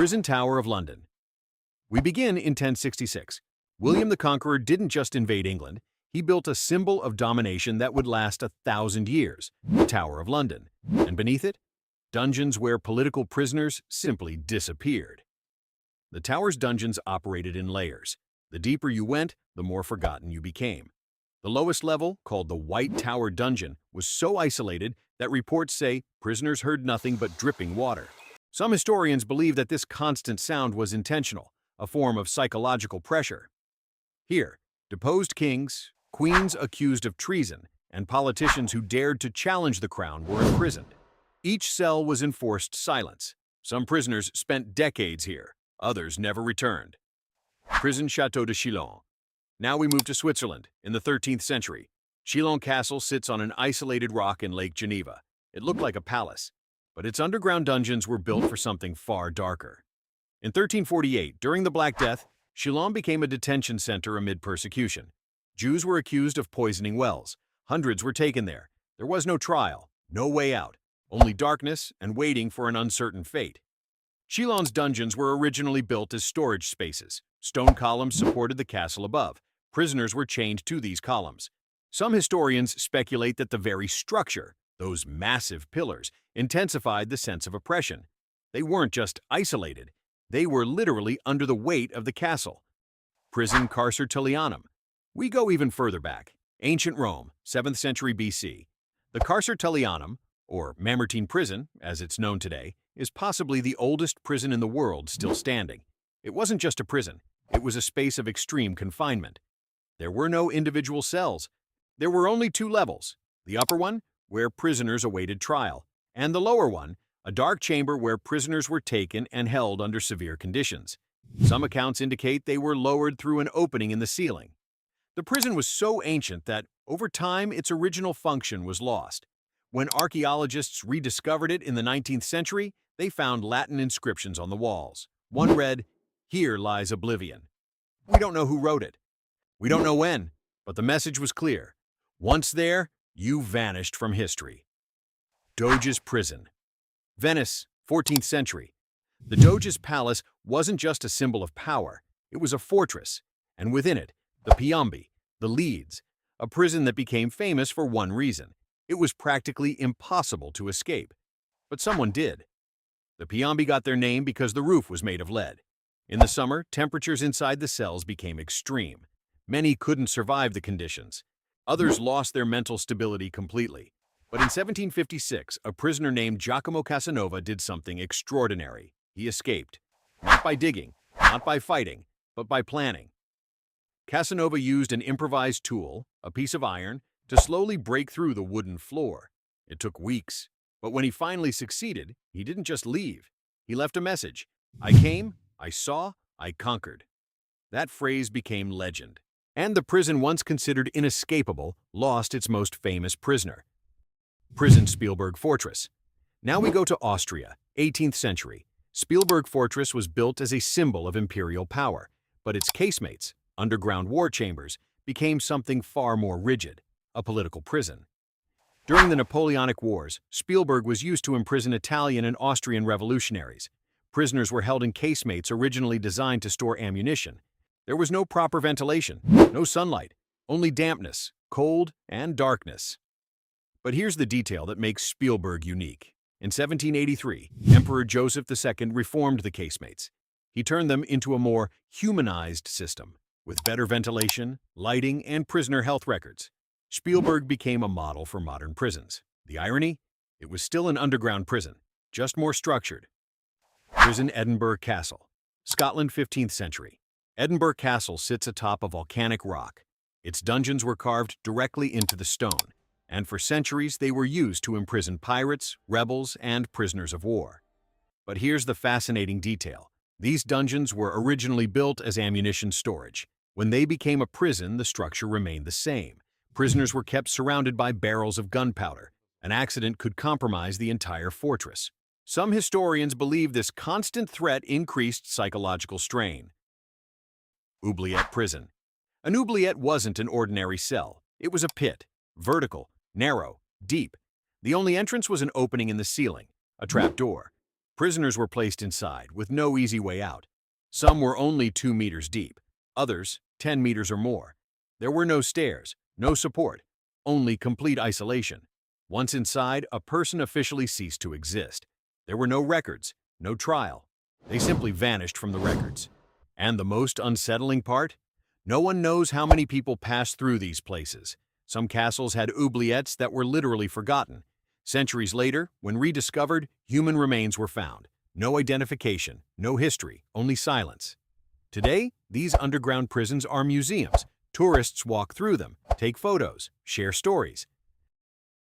Prison Tower of London. We begin in 1066. William the Conqueror didn't just invade England, he built a symbol of domination that would last 1,000 years, the Tower of London. And beneath it, dungeons where political prisoners simply disappeared. The tower's dungeons operated in layers. The deeper you went, the more forgotten you became. The lowest level, called the White Tower Dungeon, was so isolated that reports say prisoners heard nothing but dripping water. Some historians believe that this constant sound was intentional, a form of psychological pressure. Here, deposed kings, queens accused of treason, and politicians who dared to challenge the crown were imprisoned. Each cell was enforced silence. Some prisoners spent decades here, others never returned. Prison Château de Chillon. Now we move to Switzerland, in the 13th century. Chillon Castle sits on an isolated rock in Lake Geneva. It looked like a palace, but its underground dungeons were built for something far darker. In 1348, during the Black Death, Chillon became a detention center amid persecution. Jews were accused of poisoning wells. Hundreds were taken there. There was no trial, no way out, only darkness and waiting for an uncertain fate. Chillon's dungeons were originally built as storage spaces. Stone columns supported the castle above. Prisoners were chained to these columns. Some historians speculate that the very structure, those massive pillars, intensified the sense of oppression. They weren't just isolated, they were literally under the weight of the castle. Prison Carcer Tullianum. We go even further back. Ancient Rome, 7th century BC. The Carcer Tullianum, or Mamertine Prison, as it's known today, is possibly the oldest prison in the world still standing. It wasn't just a prison, it was a space of extreme confinement. There were no individual cells. There were only two levels, the upper one, where prisoners awaited trial, and the lower one, a dark chamber where prisoners were taken and held under severe conditions. Some accounts indicate they were lowered through an opening in the ceiling. The prison was so ancient that, over time, its original function was lost. When archaeologists rediscovered it in the 19th century, they found Latin inscriptions on the walls. One read, "Here lies oblivion." We don't know who wrote it. We don't know when, but the message was clear. Once there, you vanished from history. Doge's Prison. Venice, 14th century. The Doge's palace wasn't just a symbol of power, it was a fortress, and within it, the Piombi, the Leads, a prison that became famous for one reason. It was practically impossible to escape. But someone did. The Piombi got their name because the roof was made of lead. In the summer, temperatures inside the cells became extreme. Many couldn't survive the conditions. Others lost their mental stability completely. But in 1756, a prisoner named Giacomo Casanova did something extraordinary. He escaped. Not by digging, not by fighting, but by planning. Casanova used an improvised tool, a piece of iron, to slowly break through the wooden floor. It took weeks, but when he finally succeeded, he didn't just leave. He left a message. "I came, I saw, I conquered." That phrase became legend. And the prison once considered inescapable lost its most famous prisoner. Prison Spielberg Fortress. Now we go to Austria, 18th century. Spielberg Fortress was built as a symbol of imperial power, but its casemates, underground war chambers, became something far more rigid, a political prison. During the Napoleonic Wars, Spielberg was used to imprison Italian and Austrian revolutionaries. Prisoners were held in casemates originally designed to store ammunition. There was no proper ventilation, no sunlight, only dampness, cold, and darkness. But here's the detail that makes Spielberg unique. In 1783, Emperor Joseph II reformed the casemates. He turned them into a more humanized system, with better ventilation, lighting, and prisoner health records. Spielberg became a model for modern prisons. The irony? It was still an underground prison, just more structured. Prison Edinburgh Castle. Scotland, 15th century. Edinburgh Castle sits atop a volcanic rock. Its dungeons were carved directly into the stone, and for centuries they were used to imprison pirates, rebels, and prisoners of war. But here's the fascinating detail. These dungeons were originally built as ammunition storage. When they became a prison, the structure remained the same. Prisoners were kept surrounded by barrels of gunpowder. An accident could compromise the entire fortress. Some historians believe this constant threat increased psychological strain. Oubliette Prison. An oubliette wasn't an ordinary cell. It was a pit, vertical, narrow, deep. The only entrance was an opening in the ceiling, a trap door. Prisoners were placed inside, with no easy way out. Some were only 2 meters deep, others 10 meters or more. There were no stairs, no support, only complete isolation. Once inside, a person officially ceased to exist. There were no records, no trial. They simply vanished from the records. And the most unsettling part? No one knows how many people passed through these places. Some castles had oubliettes that were literally forgotten. Centuries later, when rediscovered, human remains were found. No identification, no history, only silence. Today, these underground prisons are museums. Tourists walk through them, take photos, share stories.